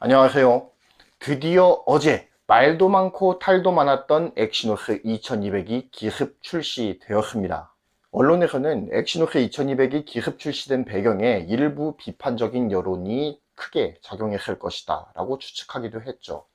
안녕하세요. 드디어 어제 말도 많고 탈도 많았던 엑시노스 2200이 기습 출시되었습니다. 언론에서는 엑시노스 2200이 기습 출시된 배경에 일부 비판적인 여론이 크게 작용했을 것이다 라고 추측하기도 했죠.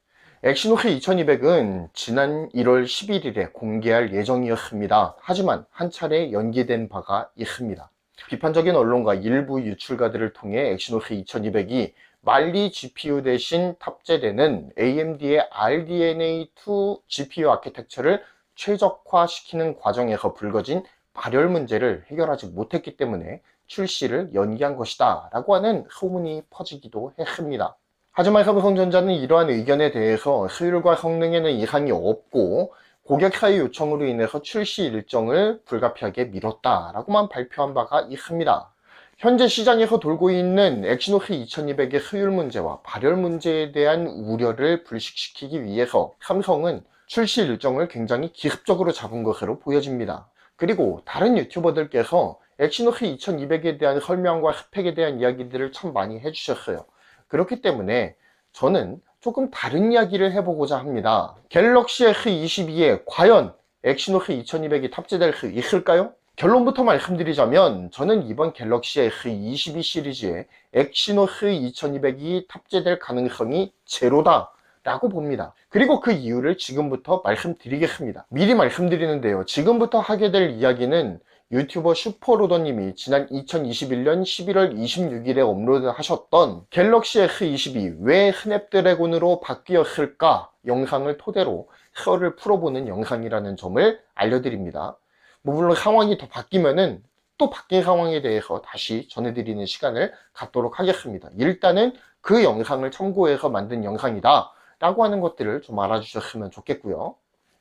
엑시노스 2200은 지난 1월 11일에 공개할 예정이었습니다. 하지만 한 차례 연기된 바가 있습니다. 비판적인 언론과 일부 유출가들을 통해 엑시노스 2200이 말리 GPU 대신 탑재되는 AMD의 RDNA2 GPU 아키텍처를 최적화시키는 과정에서 불거진 발열 문제를 해결하지 못했기 때문에 출시를 연기한 것이다 라고 하는 소문이 퍼지기도 했습니다. 하지만 삼성전자는 이러한 의견에 대해서 수율과 성능에는 이상이 없고 고객사의 요청으로 인해서 출시 일정을 불가피하게 미뤘다라고만 발표한 바가 있습니다. 현재 시장에서 돌고 있는 엑시노스 2200의 수율 문제와 발열 문제에 대한 우려를 불식시키기 위해서 삼성은 출시 일정을 굉장히 기습적으로 잡은 것으로 보여집니다. 그리고 다른 유튜버들께서 엑시노스 2200에 대한 설명과 스펙에 대한 이야기들을 참 많이 해주셨어요. 그렇기 때문에 저는 조금 다른 이야기를 해보고자 합니다. 갤럭시 S22에 과연 엑시노스 2200이 탑재될 수 있을까요? 결론부터 말씀드리자면 저는 이번 갤럭시 S22 시리즈에 엑시노스 2200이 탑재될 가능성이 제로다 라고 봅니다. 그리고 그 이유를 지금부터 말씀드리겠습니다. 미리 말씀드리는데요, 지금부터 하게 될 이야기는 유튜버 슈퍼로더님이 지난 2021년 11월 26일에 업로드 하셨던 갤럭시 S22 왜 스냅드래곤으로 바뀌었을까 영상을 토대로 썰을 풀어보는 영상이라는 점을 알려드립니다. 물론 상황이 더 바뀌면은 또 바뀐 상황에 대해서 다시 전해드리는 시간을 갖도록 하겠습니다. 일단은 그 영상을 참고해서 만든 영상이다 라고 하는 것들을 좀 알아주셨으면 좋겠고요.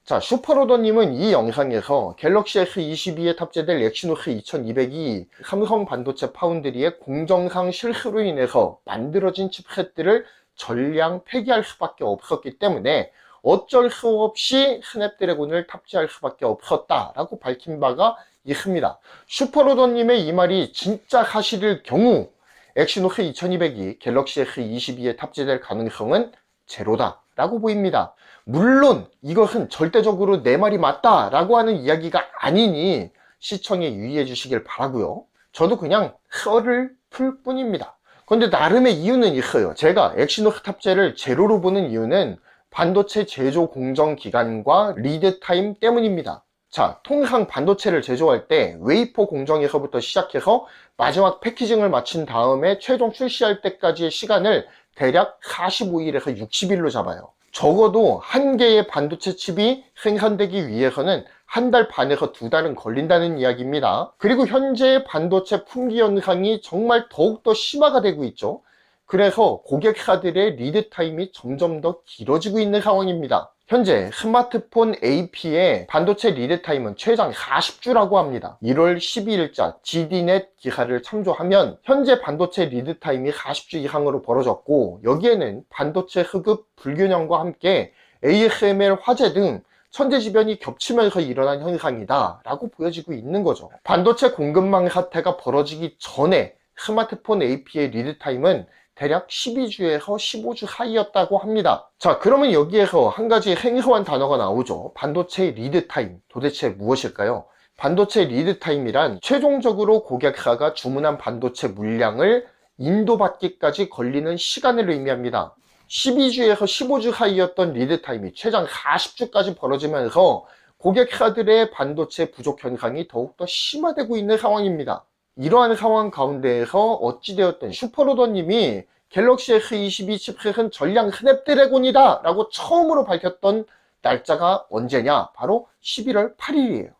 자, 슈퍼로더님은 이 영상에서 갤럭시 S22에 탑재될 엑시노스 2200이 삼성 반도체 파운드리의 공정상 실수로 인해서 만들어진 칩셋들을 전량 폐기할 수밖에 없었기 때문에 어쩔 수 없이 스냅드래곤을 탑재할 수밖에 없었다라고 밝힌 바가 있습니다. 슈퍼로더님의 이 말이 진짜 사실일 경우 엑시노스 2200이 갤럭시 S22에 탑재될 가능성은 제로다 라고 보입니다. 물론 이것은 절대적으로 내 말이 맞다 라고 하는 이야기가 아니니 시청에 유의해 주시길 바라고요. 저도 그냥 썰을 풀 뿐입니다. 그런데 나름의 이유는 있어요. 제가 엑시노스 탑재를 제로로 보는 이유는 반도체 제조 공정 기간과 리드 타임 때문입니다. 자, 통상 반도체를 제조할 때 웨이퍼 공정에서부터 시작해서 마지막 패키징을 마친 다음에 최종 출시할 때까지의 시간을 대략 45일에서 60일로 잡아요. 적어도 한 개의 반도체 칩이 생산되기 위해서는 한 달 반에서 두 달은 걸린다는 이야기입니다. 그리고 현재의 반도체 품귀 현상이 정말 더욱더 심화가 되고 있죠. 그래서 고객사들의 리드 타임이 점점 더 길어지고 있는 상황입니다. 현재 스마트폰 AP의 반도체 리드 타임은 최장 40주라고 합니다. 1월 12일자 GDNet 기사를 참조하면 현재 반도체 리드 타임이 40주 이상으로 벌어졌고, 여기에는 반도체 수급 불균형과 함께 ASML 화재 등 천재지변이 겹치면서 일어난 현상이다 라고 보여지고 있는 거죠. 반도체 공급망 사태가 벌어지기 전에 스마트폰 AP의 리드 타임은 대략 12주에서 15주 사이였다고 합니다. 자, 그러면 여기에서 한 가지 생소한 단어가 나오죠. 반도체 리드 타임. 도대체 무엇일까요? 반도체 리드 타임이란 최종적으로 고객사가 주문한 반도체 물량을 인도받기까지 걸리는 시간을 의미합니다. 12주에서 15주 사이였던 리드 타임이 최장 40주까지 벌어지면서 고객사들의 반도체 부족 현상이 더욱더 심화되고 있는 상황입니다. 이러한 상황 가운데에서 어찌되었든 슈퍼로더님이 갤럭시 S22 칩셋은 전량 스냅드래곤이다 라고 처음으로 밝혔던 날짜가 언제냐? 바로 11월 8일이에요.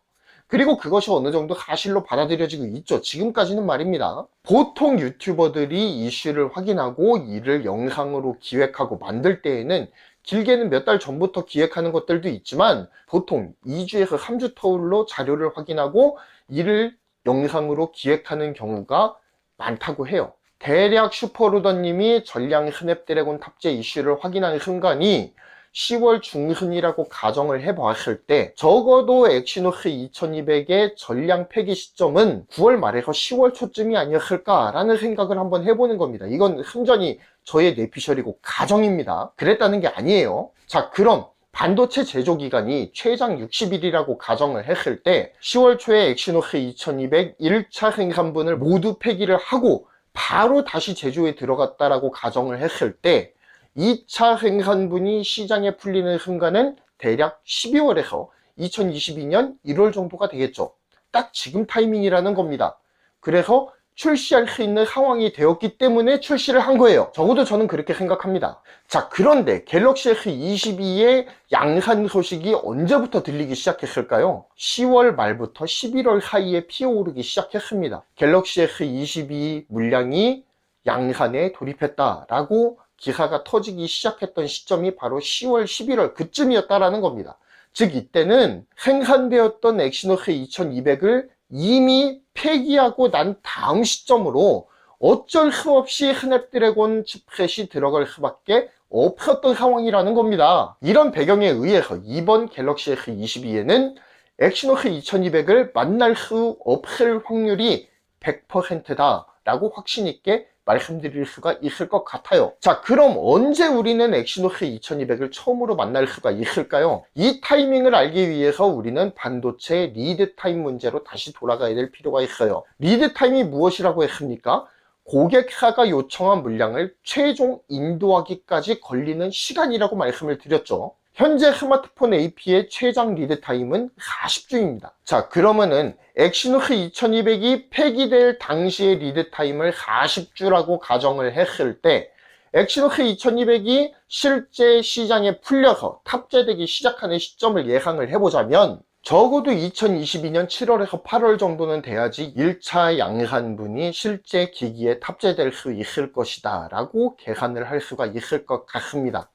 그리고 그것이 어느 정도 사실로 받아들여지고 있죠. 지금까지는 말입니다. 보통 유튜버들이 이슈를 확인하고 이를 영상으로 기획하고 만들 때에는 길게는 몇 달 전부터 기획하는 것들도 있지만 보통 2주에서 3주 터울로 자료를 확인하고 이를 영상으로 기획하는 경우가 많다고 해요. 대략 슈퍼루더님이 전량 스냅드래곤 탑재 이슈를 확인하는 순간이 10월 중순이라고 가정을 해봤을 때 적어도 엑시노스 2200의 전량 폐기 시점은 9월 말에서 10월 초쯤이 아니었을까라는 생각을 한번 해보는 겁니다. 이건 순전히 저의 뇌피셜이고 가정입니다. 그랬다는 게 아니에요. 자, 그럼 반도체 제조 기간이 최장 60일이라고 가정을 했을 때 10월 초에 엑시노스 2200 1차 생산분을 모두 폐기를 하고 바로 다시 제조에 들어갔다라고 가정을 했을 때 2차 생산분이 시장에 풀리는 순간은 대략 12월에서 2022년 1월 정도가 되겠죠. 딱 지금 타이밍이라는 겁니다. 그래서 출시할 수 있는 상황이 되었기 때문에 출시를 한 거예요. 적어도 저는 그렇게 생각합니다. 자, 그런데 갤럭시 S22의 양산 소식이 언제부터 들리기 시작했을까요? 10월 말부터 11월 사이에 피어오르기 시작했습니다. 갤럭시 S22 물량이 양산에 돌입했다라고 기사가 터지기 시작했던 시점이 바로 10월, 11월 그쯤이었다라는 겁니다. 즉 이때는 생산되었던 엑시노스 2200을 이미 폐기하고 난 다음 시점으로 어쩔 수 없이 스냅드래곤 칩셋이 들어갈 수밖에 없었던 상황이라는 겁니다. 이런 배경에 의해서 이번 갤럭시 S22에는 엑시노스 2200을 만날 수 없을 확률이 100%다 라고 확신 있게 말씀드릴 수가 있을 것 같아요. 자, 그럼 언제 우리는 엑시노스 2200을 처음으로 만날 수가 있을까요? 이 타이밍을 알기 위해서 우리는 반도체 리드 타임 문제로 다시 돌아가야 될 필요가 있어요. 리드 타임이 무엇이라고 했습니까? 고객사가 요청한 물량을 최종 인도하기까지 걸리는 시간이라고 말씀을 드렸죠. 현재 스마트폰 AP의 최장 리드 타임은 40주입니다. 자, 그러면은 엑시노스 2200이 폐기될 당시의 리드 타임을 40주라고 가정을 했을 때 엑시노스 2200이 실제 시장에 풀려서 탑재되기 시작하는 시점을 예상을 해보자면 적어도 2022년 7월에서 8월 정도는 돼야지 1차 양산분이 실제 기기에 탑재될 수 있을 것이다 라고 계산을 할 수가 있을 것 같습니다.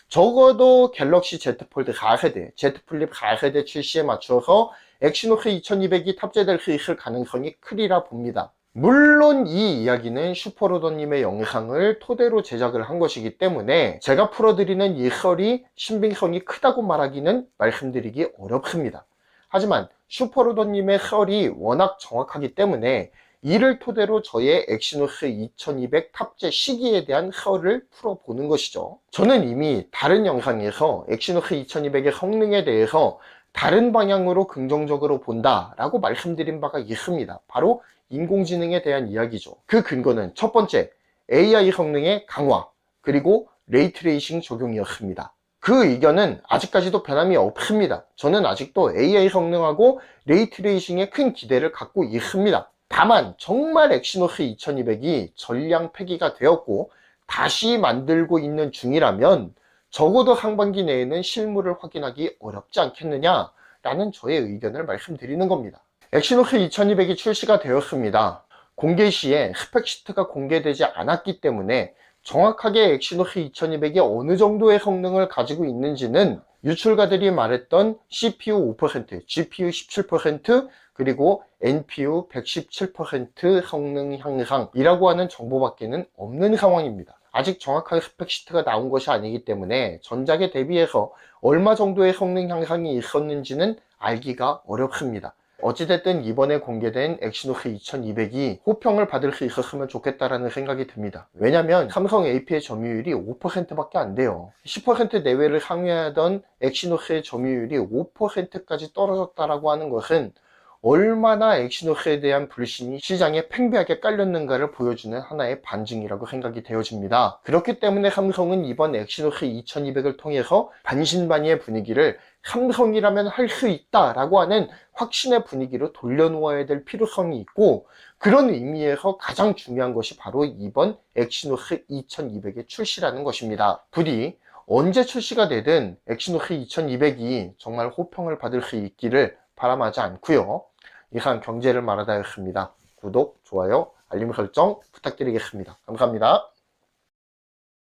적어도 갤럭시 Z 폴드 4세대, Z 플립 4세대 출시에 맞춰서 엑시노스 2200이 탑재될 수 있을 가능성이 크리라 봅니다. 물론 이 이야기는 슈퍼로더님의 영상을 토대로 제작을 한 것이기 때문에 제가 풀어드리는 이 썰이 신빙성이 크다고 말하기는 말씀드리기 어렵습니다. 하지만 슈퍼로더님의 썰이 워낙 정확하기 때문에 이를 토대로 저의 엑시노스 2200 탑재 시기에 대한 썰을 풀어보는 것이죠. 저는 이미 다른 영상에서 엑시노스 2200의 성능에 대해서 다른 방향으로 긍정적으로 본다라고 말씀드린 바가 있습니다. 바로 인공지능에 대한 이야기죠. 그 근거는 첫 번째, AI 성능의 강화, 그리고 레이트레이싱 적용이었습니다. 그 의견은 아직까지도 변함이 없습니다. 저는 아직도 AI 성능하고 레이트레이싱에 큰 기대를 갖고 있습니다. 다만 정말 엑시노스 2200이 전량 폐기가 되었고 다시 만들고 있는 중이라면 적어도 상반기 내에는 실물을 확인하기 어렵지 않겠느냐라는 저의 의견을 말씀드리는 겁니다. 엑시노스 2200이 출시가 되었습니다. 공개 시에 스펙시트가 공개되지 않았기 때문에 정확하게 엑시노스 2200이 어느 정도의 성능을 가지고 있는지는 유출가들이 말했던 CPU 5%, GPU 17%, 그리고 NPU 117% 성능 향상이라고 하는 정보밖에는 없는 상황입니다. 아직 정확하게 스펙시트가 나온 것이 아니기 때문에 전작에 대비해서 얼마 정도의 성능 향상이 있었는지는 알기가 어렵습니다. 어찌됐든 이번에 공개된 엑시노스 2200이 호평을 받을 수 있었으면 좋겠다라는 생각이 듭니다. 왜냐면 삼성 AP의 점유율이 5%밖에 안 돼요. 10% 내외를 상회하던 엑시노스의 점유율이 5%까지 떨어졌다라고 하는 것은 얼마나 엑시노스에 대한 불신이 시장에 팽배하게 깔렸는가를 보여주는 하나의 반증이라고 생각이 되어집니다. 그렇기 때문에 삼성은 이번 엑시노스 2200을 통해서 반신반의의 분위기를 삼성이라면 할 수 있다라고 하는 확신의 분위기로 돌려놓아야 될 필요성이 있고, 그런 의미에서 가장 중요한 것이 바로 이번 엑시노스 2200의 출시라는 것입니다. 부디 언제 출시가 되든 엑시노스 2200이 정말 호평을 받을 수 있기를 바람하지 않고요. 이상 경제를 말하다였습니다. 구독, 좋아요, 알림 설정 부탁드리겠습니다. 감사합니다.